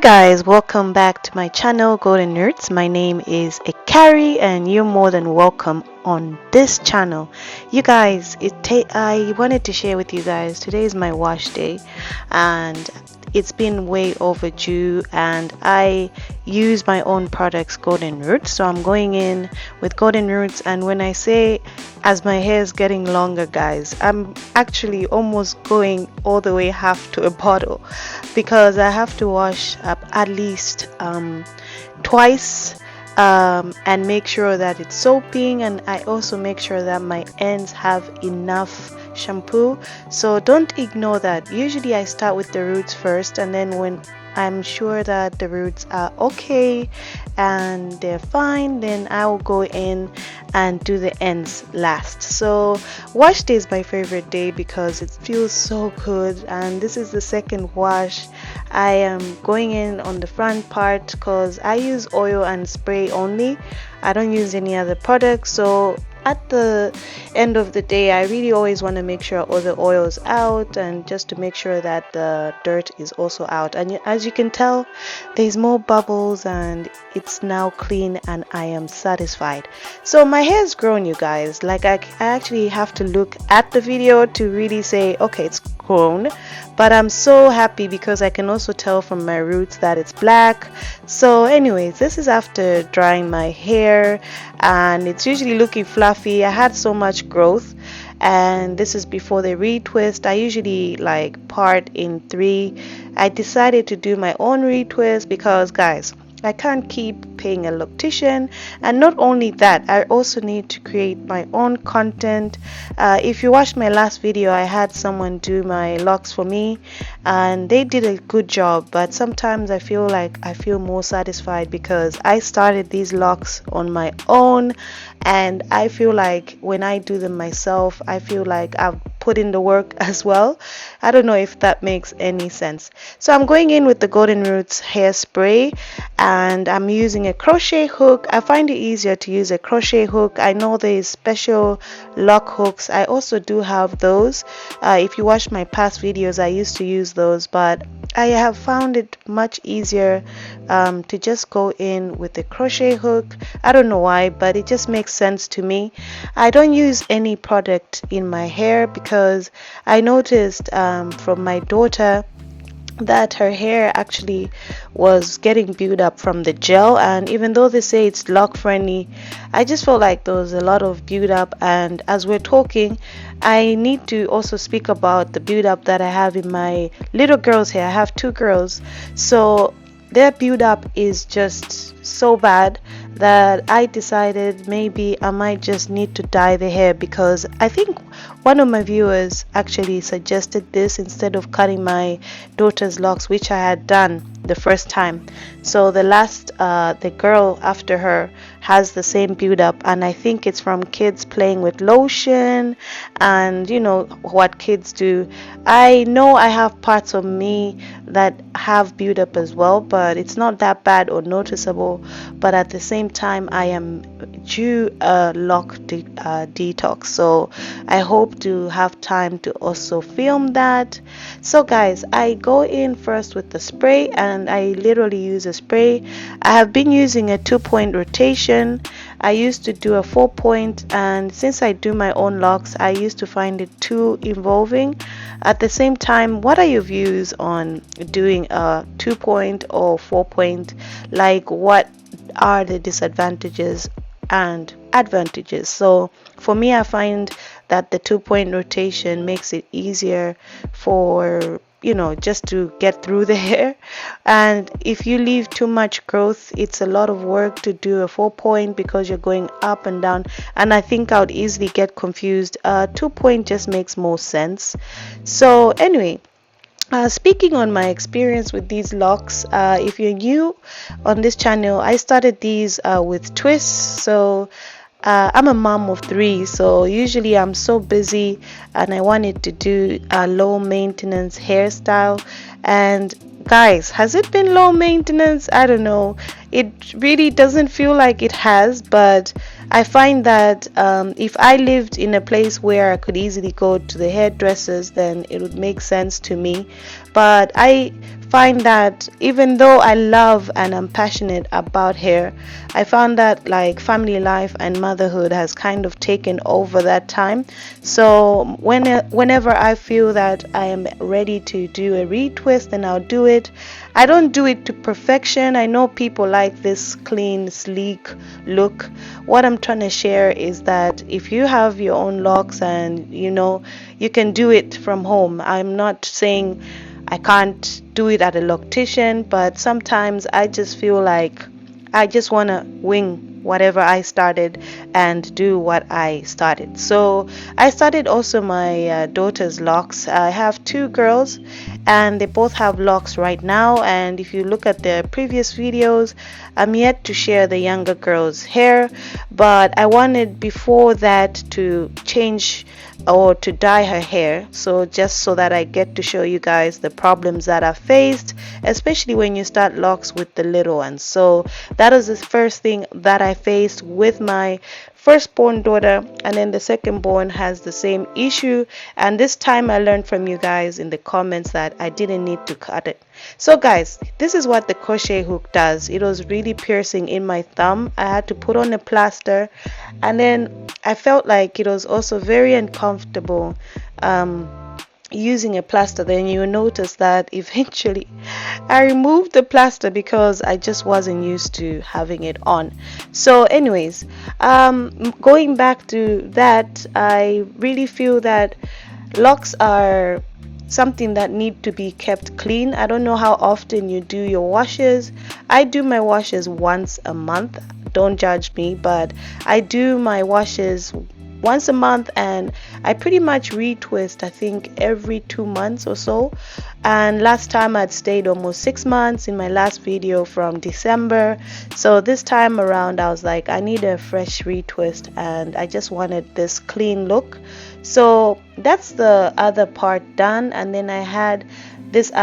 Guys, welcome back to my channel Golden Nerds. My name is Ikari and you're more than welcome on this channel. You guys, I wanted to share with you guys, today is my wash day and it's been way overdue, and I use my own products, Golden Roots. So I'm going in with Golden Roots, and when I say as my hair is getting longer, guys, I'm actually almost going all the way half to a bottle because I have to wash up at least twice and make sure that it's soaping, and I also make sure that my ends have enough shampoo. So don't ignore that. Usually I start with the roots first, and then when I'm sure that the roots are okay and they're fine, then I'll go in and do the ends last. So wash day is my favorite day because it feels so good, and this is the second wash. I am going in on the front part because I use oil and spray only. I don't use any other products. So at the end of the day, I really always want to make sure all the oil is out, and just to make sure that the dirt is also out. And as you can tell, there's more bubbles and it's now clean, and I am satisfied. So my hair has grown, you guys. Like I actually have to look at the video to really say, okay, it's grown. But I'm so happy because I can also tell from my roots that it's black. So anyways, this is after drying my hair, and it's usually looking fluffy. I had so much growth, and this is before the retwist. I usually like part in 3. I decided to do my own retwist because, guys, I can't keep paying a loctician, and not only that, I also need to create my own content. If you watched my last video, I had someone do my locks for me, and they did a good job, but sometimes I feel like I feel more satisfied because I started these locks on my own, and I feel like when I do them myself, I feel like I've put in the work as well. I don't know if that makes any sense. So I'm going in with the Golden Roots hairspray, and I'm using a crochet hook. I find it easier to use a crochet hook. I know there's special lock hooks. I also do have those. If you watch my past videos, I used to use those, but I have found it much easier to just go in with the crochet hook. I don't know why, but it just makes sense to me. I don't use any product in my hair because I noticed from my daughter that her hair actually was getting built up from the gel, and even though they say it's lock friendly, I just felt like there was a lot of build up. And as we're talking, I need to also speak about the build up that I have in my little girls' hair. I have 2 girls, so their build up is just so bad that I decided maybe I might just need to dye the hair, because I think one of my viewers actually suggested this instead of cutting my daughter's locks, which I had done the first time. So the girl after her has the same build up, and I think it's from kids playing with lotion and you know what kids do. I know I have parts of me that have build up as well, but it's not that bad or noticeable. But at the same time, I am due a lock detox, so I hope to have time to also film that. So guys, I go in first with the spray, and I literally use a spray. I have been using a 2-point rotation. I used to do a 4-point, and since I do my own locks, I used to find it too involving. At the same time, what are your views on doing a 2-point or 4-point? Like, what are the disadvantages and advantages? So for me, I find that the 2-point rotation makes it easier for just to get through the hair, and if you leave too much growth, it's a lot of work to do a 4-point because you're going up and down, and I think I would easily get confused. 2-point just makes more sense. So anyway, speaking on my experience with these locks, if you're new on this channel, I started these with twists. So I'm a mom of 3, so usually I'm so busy and I wanted to do a low maintenance hairstyle. And guys, has it been low maintenance? I don't know. It really doesn't feel like it has, but I find that if I lived in a place where I could easily go to the hairdressers, then it would make sense to me. But I find that even though I love and I'm passionate about hair, I found that like family life and motherhood has kind of taken over that time. So whenever I feel that I am ready to do a retwist, then I'll do it. I don't do it to perfection. I know people like this clean, sleek look. What I'm trying to share is that if you have your own locks and you can do it from home. I'm not saying I can't do it at a loctician, but sometimes I just feel like I just want to wing whatever I started and do what I started. So I started also my daughter's locks. I have two girls and they both have locks right now, and if you look at the previous videos, I'm yet to share the younger girl's hair, but I wanted before that to change or to dye her hair, so just so that I get to show you guys the problems that I faced, especially when you start locks with the little ones. So that was the first thing that I faced with my firstborn daughter, and then the secondborn has the same issue, and this time I learned from you guys in the comments that I didn't need to cut it. So guys, this is what the crochet hook does. It was really piercing in my thumb. I had to put on a plaster, and then I felt like it was also very uncomfortable using a plaster. Then you notice that eventually I removed the plaster because I just wasn't used to having it on. So anyways, going back to that, I really feel that locks are something that need to be kept clean. I don't know how often you do your washes. I do my washes once a month. Don't judge me, but I do my washes once a month, and I pretty much retwist I think every 2 months or so. And last time I'd stayed almost 6 months in my last video from December. So this time around I was like, I need a fresh retwist and I just wanted this clean look. So that's the other part done, and then I had this